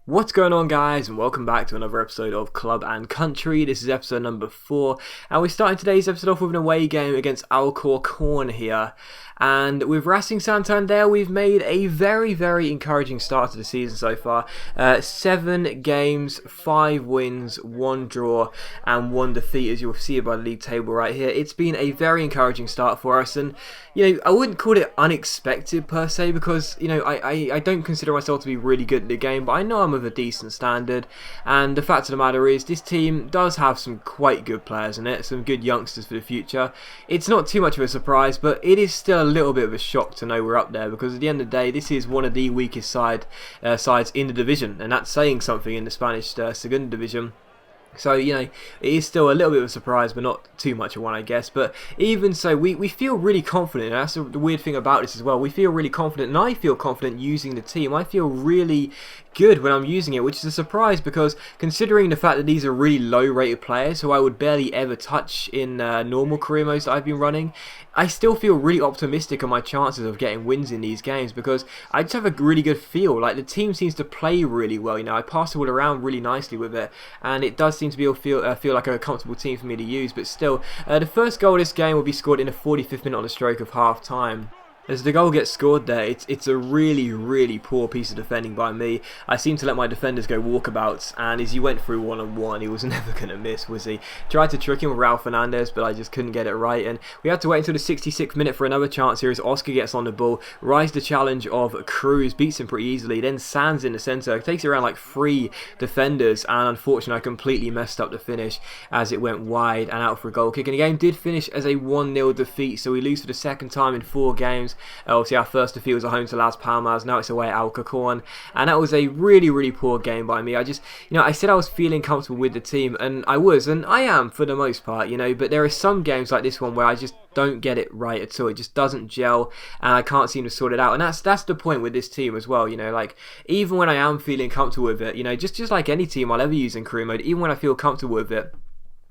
What's going on, guys, and welcome back to another episode of Club and Country. This is episode number 4, and we're starting today's episode off with an away game against Alcorcon here. And with Racing Santander, we've made a very encouraging start to the season so far. 7 games, 5 wins, 1 draw, and 1 defeat, as you'll see by the league table right here. It's been a very encouraging start for us, and I wouldn't call it unexpected per se, because I don't consider myself to be really good at the game, but I know I'm of a decent standard. And the fact of the matter is, this team does have some quite good players in it, some good youngsters for the future. It's not too much of a surprise, but it is still a little bit of a shock to know we're up there, because at the end of the day, this is one of the weakest sides in the division, and that's saying something in the Spanish Segunda Division. So, it is still a little bit of a surprise, but not too much of one, I guess. But even so, we feel really confident. And that's the weird thing about this as well. We feel really confident, and I feel confident using the team. I feel really good when I'm using it, which is a surprise, because considering the fact that these are really low rated players who I would barely ever touch in normal career modes that I've been running, I still feel really optimistic on my chances of getting wins in these games, because I just have a really good feel. Like, the team seems to play really well. I pass the ball around really nicely with it, and it does seem to be feel like a comfortable team for me to use. But still, the first goal of this game will be scored in the 45th minute on the stroke of half time. As the goal gets scored there, it's a really poor piece of defending by me. I seem to let my defenders go walkabouts, and as he went through one-on-one, he was never going to miss, was he? Tried to trick him with Raul Fernandez, but I just couldn't get it right, and we had to wait until the 66th minute for another chance here as Oscar gets on the ball, rises the challenge of Cruz, beats him pretty easily, then Sands in the centre, takes it around like 3 defenders, and unfortunately I completely messed up the finish as it went wide and out for a goal kick. And the game did finish as a 1-0 defeat, so we lose for the second time in 4 games. Obviously, our first defeat was at home to Las Palmas. Now it's away at Alcorcon, and that was a really poor game by me. I just, I said I was feeling comfortable with the team, and I was, and I am for the most part, but there are some games like this one where I just don't get it right at all. It just doesn't gel, and I can't seem to sort it out. And that's the point with this team as well. Like, even when I am feeling comfortable with it, just like any team I'll ever use in career mode, even when I feel comfortable with it,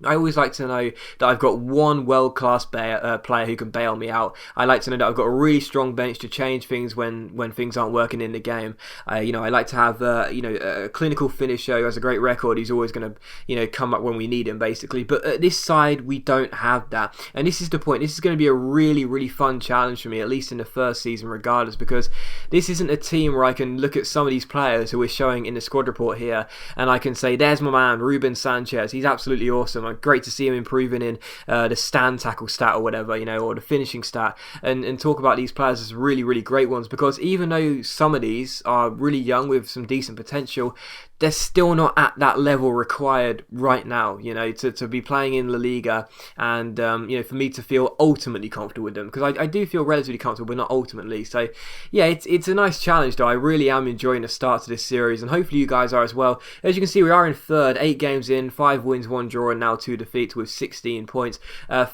I always like to know that I've got one world-class player who can bail me out. I like to know that I've got a really strong bench to change things when things aren't working in the game. I like to have a clinical finisher who has a great record. He's always going to come up when we need him, basically. But at this side, we don't have that, and this is the point. This is going to be a really fun challenge for me, at least in the first season, regardless, because this isn't a team where I can look at some of these players who we're showing in the squad report here, and I can say, "There's my man, Ruben Sanchez. He's absolutely awesome. Great to see him improving in the stand tackle stat or whatever, or the finishing stat, and talk about these players as really great ones, because even though some of these are really young with some decent potential, they're still not at that level required right now, to be playing in La Liga, and for me to feel ultimately comfortable with them, because I do feel relatively comfortable, but not ultimately. So yeah, it's a nice challenge though. I really am enjoying the start to this series, and hopefully you guys are as well. As you can see, we are in third, 8 games in, 5 wins, 1 draw, and now 2 defeats with 16 points,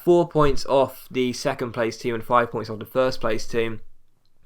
4 points off the second place team and 5 points off the first place team.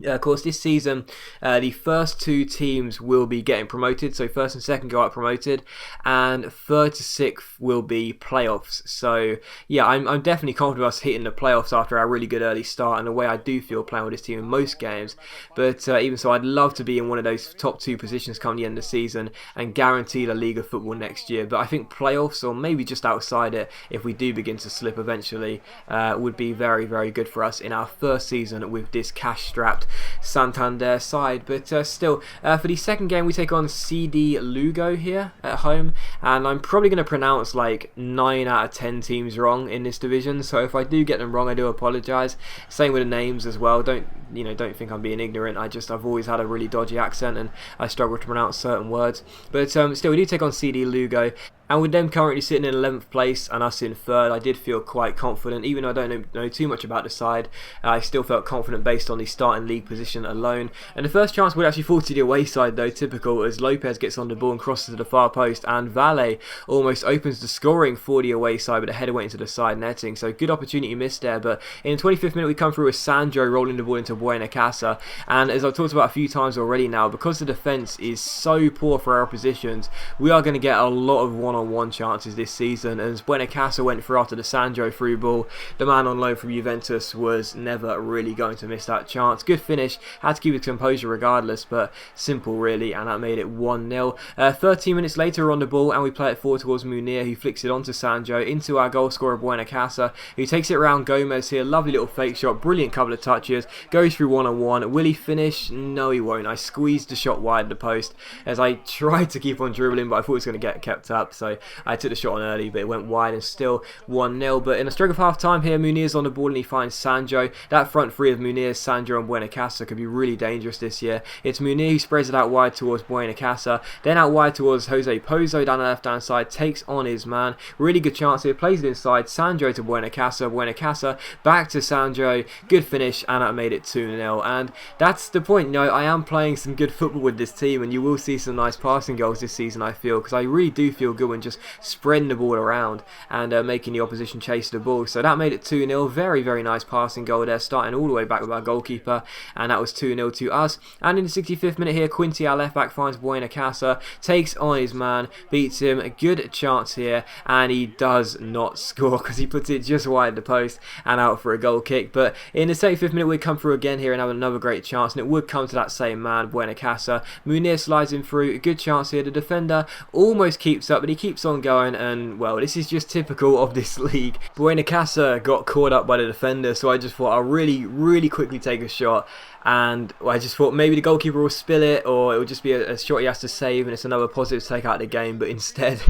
Of course, this season, the first 2 teams will be getting promoted, so first and second go out promoted, and third to 6th will be playoffs. So yeah, I'm definitely confident of us hitting the playoffs after our really good early start, and the way I do feel playing with this team in most games. But even so, I'd love to be in one of those top 2 positions come the end of the season and guarantee La Liga football next year. But I think playoffs, or maybe just outside it, if we do begin to slip eventually, would be very good for us in our first season with this cash-strapped Santander side. But still, for the second game we take on CD Lugo here at home, and I'm probably going to pronounce like 9 out of 10 teams wrong in this division, so if I do get them wrong, I do apologise. Same with the names as well. Don't think I'm being ignorant. I've always had a really dodgy accent, and I struggle to pronounce certain words. But still, we do take on CD Lugo, and with them currently sitting in 11th place and us in 3rd, I did feel quite confident. Even though I don't know too much about the side, I still felt confident based on the starting league position alone. And the first chance would actually fall to the away side though, typical, as Lopez gets on the ball and crosses to the far post, and Valle almost opens the scoring for the away side, but the header went into the side netting. So good opportunity missed there. But in the 25th minute we come through with Sandro rolling the ball into Buena Casa, and as I've talked about a few times already now, because the defence is so poor for our oppositions, we are going to get a lot of one one-on-one chances this season, and as Buenacasa went through after the Sandro through ball, the man on loan from Juventus was never really going to miss that chance. Good finish, had to keep his composure regardless, but simple really, and that made it 1-0. 13 minutes later we're on the ball and we play it forward towards Munir, who flicks it onto Sandro, into our goal scorer Buenacasa, who takes it around Gomez here. Lovely little fake shot, brilliant couple of touches, goes through one-on-one. Will he finish? No, he won't. I squeezed the shot wide of the post as I tried to keep on dribbling, but I thought it was going to get kept up, so I took the shot on early, but it went wide and still 1-0. But in a stroke of half time here, Munir's on the ball and he finds Sandro. That front three of Munir, Sandro and Buenacasa could be really dangerous this year. It's Munir who spreads it out wide towards Buenacasa, then out wide towards Jose Pozo down the left hand side, takes on his man. Really good chance here, plays it inside, Sandro to Buenacasa, Buenacasa back to Sandro, good finish, and that made it 2-0. And that's the point, you know, I am playing some good football with this team, and you will see some nice passing goals this season, I feel, because I really do feel good when just spreading the ball around and making the opposition chase the ball. So that made it 2-0, very, very nice passing goal there, starting all the way back with our goalkeeper, and that was 2-0 to us. And in the 65th minute here, Quinty, our left back, finds Buenacasa, takes on his man, beats him, a good chance here, and he does not score because he puts it just wide the post and out for a goal kick. But in the 75th minute we'd come through again here and have another great chance, and it would come to that same man, Buenacasa. Munir slides him through, a good chance here, the defender almost keeps up, but he keeps on going, and well, this is just typical of this league. Buenacasa got caught up by the defender, so I just thought I'll really quickly take a shot, and I just thought maybe the goalkeeper will spill it, or it will just be a shot he has to save and it's another positive to take out of the game. But instead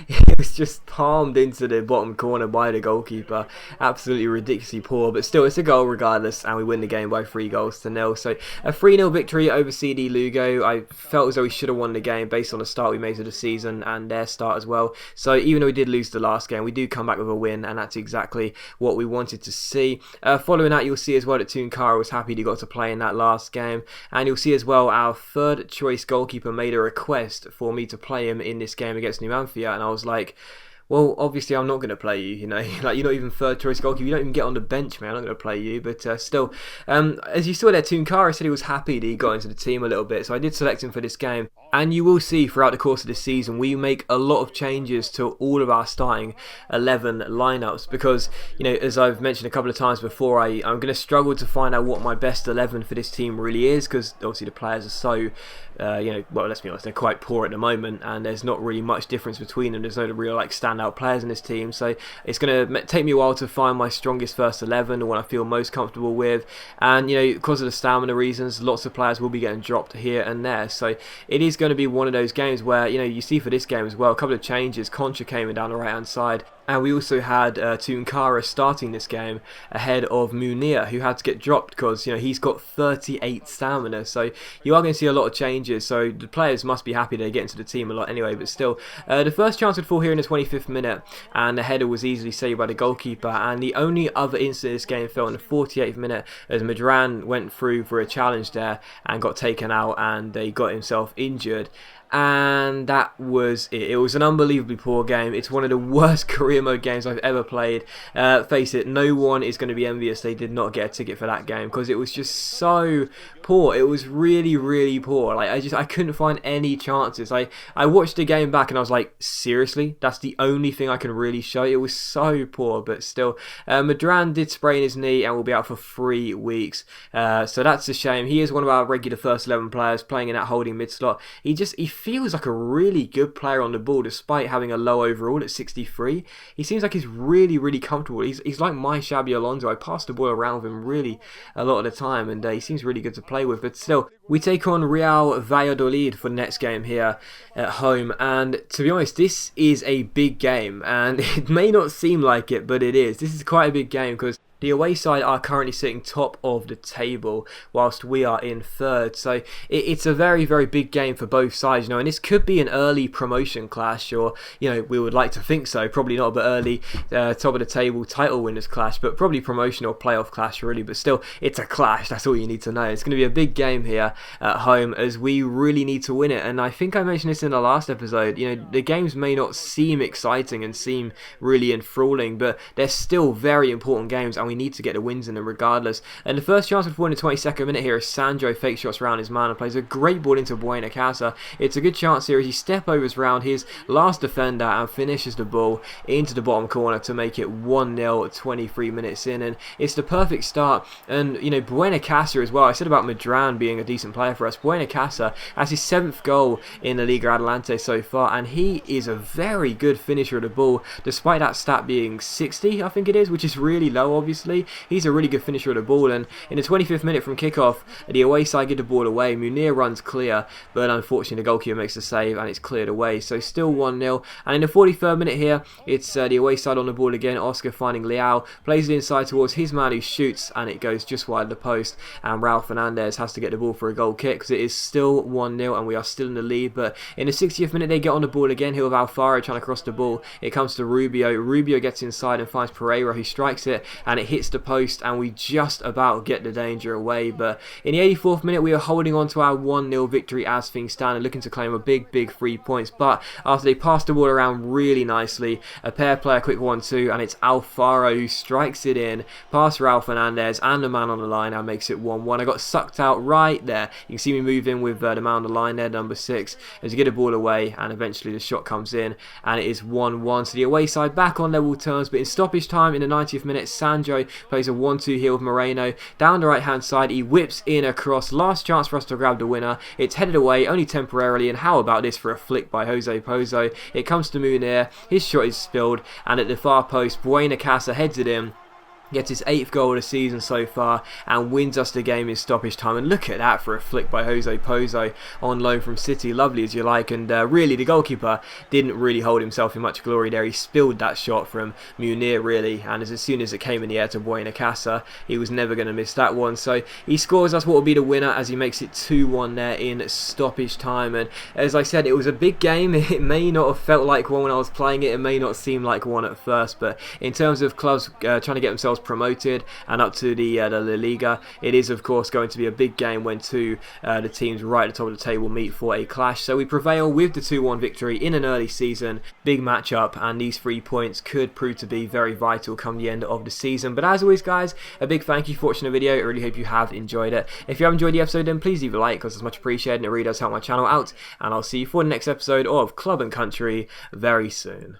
it was just palmed into the bottom corner by the goalkeeper. Absolutely ridiculously poor, but still it's a goal regardless, and we win the game by 3-0. So a 3-0 victory over CD Lugo. I felt as though we should have won the game based on the start we made to the season and their start as well. So even though we did lose the last game, we do come back with a win, and that's exactly what we wanted to see. Following that, you'll see as well that Tunkara was happy he got to play in that last game, and you'll see as well our third choice goalkeeper made a request for me to play him in this game against Numancia, and I was like, well, obviously I'm not going to play you, you know, like you're not even third choice goalkeeper, you don't even get on the bench, man, I'm not going to play you. But still, as you saw there, Tunkara said he was happy that he got into the team a little bit, so I did select him for this game. And you will see throughout the course of this season, we make a lot of changes to all of our starting 11 lineups, because, you know, as I've mentioned a couple of times before, I'm going to struggle to find out what my best 11 for this team really is, because obviously the players are so, you know, well, let's be honest, they're quite poor at the moment, and there's not really much difference between them. There's no real like standout players in this team, so it's going to take me a while to find my strongest first 11, or what I feel most comfortable with. And, you know, because of the stamina reasons, lots of players will be getting dropped here and there, so it is going to be one of those games where, you know, you see for this game as well, a couple of changes. Concha came in down the right hand side, and we also had Tunkara starting this game ahead of Munir, who had to get dropped because, you know, he's got 38 stamina. So you are going to see a lot of changes. So the players must be happy they get into the team a lot anyway. But still, the first chance would fall here in the 25th minute, and the header was easily saved by the goalkeeper. And the only other incident in this game fell in the 48th minute, as Madran went through for a challenge there and got taken out, and he got himself injured. And that was it. It was an unbelievably poor game. It's one of the worst career mode games I've ever played. Face it, no one is going to be envious they did not get a ticket for that game, because it was just so poor. It was really poor. Like I couldn't find any chances. I watched the game back and I was like, seriously, that's the only thing I can really show. It was so poor. But still, Madran did sprain his knee and will be out for 3 weeks. So that's a shame. He is one of our regular first 11 players playing in that holding mid slot. He feels like a really good player on the ball despite having a low overall at 63. He seems like he's really comfortable. He's like my Xabi Alonso. I pass the ball around with him really a lot of the time, and he seems really good to play with. But still, we take on Real Valladolid for the next game here at home, and to be honest, this is a big game, and it may not seem like it, but it is. This is quite a big game because the away side are currently sitting top of the table whilst we are in third. So it's a very big game for both sides, you know, and this could be an early promotion clash, or, you know, we would like to think so, probably not, but early top of the table title winners clash, but probably promotion or playoff clash really. But still, it's a clash, that's all you need to know. It's going to be a big game here at home, as we really need to win it. And I think I mentioned this in the last episode, you know, the games may not seem exciting and seem really enthralling, but they're still very important games, and we need to get the wins in them regardless. And the first chance before in the 22nd minute here is Sandro fake shots around his man and plays a great ball into Buena Casa. It's a good chance here as he step overs round his last defender and finishes the ball into the bottom corner to make it 1-0 23 minutes in, and it's the perfect start. And you know, Buena Casa as well, I said about Madran being a decent player for us. Buena Casa has his 7th goal in the Liga Adelante so far, and he is a very good finisher of the ball, despite that stat being 60, I think it is, which is really low obviously. He's a really good finisher of the ball, and in the 25th minute from kickoff, the away side get the ball away. Munir runs clear, but unfortunately the goalkeeper makes the save and it's cleared away, so still 1-0. And in the 43rd minute here, it's the away side on the ball again. Oscar finding Leao, plays it inside towards his man who shoots, and it goes just wide of the post, and Raul Fernandez has to get the ball for a goal kick because it is still 1-0 and we are still in the lead. But in the 60th minute they get on the ball again here with Alfaro trying to cross the ball. It comes to Rubio. Rubio gets inside and finds Pereira, who strikes it, and it hits the post, and we just about get the danger away. But in the 84th minute we are holding on to our 1-0 victory as things stand and looking to claim a big 3 points. But after they pass the ball around really nicely, a pair play a quick 1-2, and it's Alfaro who strikes it in past Raul Fernandez and the man on the line and makes it 1-1. I got sucked out right there. You can see me move in with the man on the line there, number 6, as you get the ball away, and eventually the shot comes in, and it is 1-1. So the away side back on level terms. But in stoppage time in the 90th minute, Sandro plays a 1-2 here with Moreno down the right hand side. He whips in across, last chance for us to grab the winner. It's headed away only temporarily, and how about this for a flick by Jose Pozo? It comes to Munir, his shot is spilled, and at the far post Buena Casa heads it in, gets his 8th goal of the season so far, and wins us the game in stoppage time. And look at that for a flick by Jose Pozo on loan from City. Lovely as you like, and really the goalkeeper didn't really hold himself in much glory there. He spilled that shot from Munir really, and as soon as it came in the air to Buena Casa, he was never going to miss that one. So he scores us what will be the winner as he makes it 2-1 there in stoppage time. And as I said, it was a big game. It may not have felt like one when I was playing it, it may not seem like one at first, but in terms of clubs trying to get themselves promoted and up to the La Liga, it is of course going to be a big game when the teams right at the top of the table meet for a clash. So we prevail with the 2-1 victory in an early season, big matchup, and these 3 points could prove to be very vital come the end of the season. But as always guys, a big thank you for watching the video. I really hope you have enjoyed it. If you have enjoyed the episode, then please leave a like because it's much appreciated and it really does help my channel out, and I'll see you for the next episode of Club and Country very soon.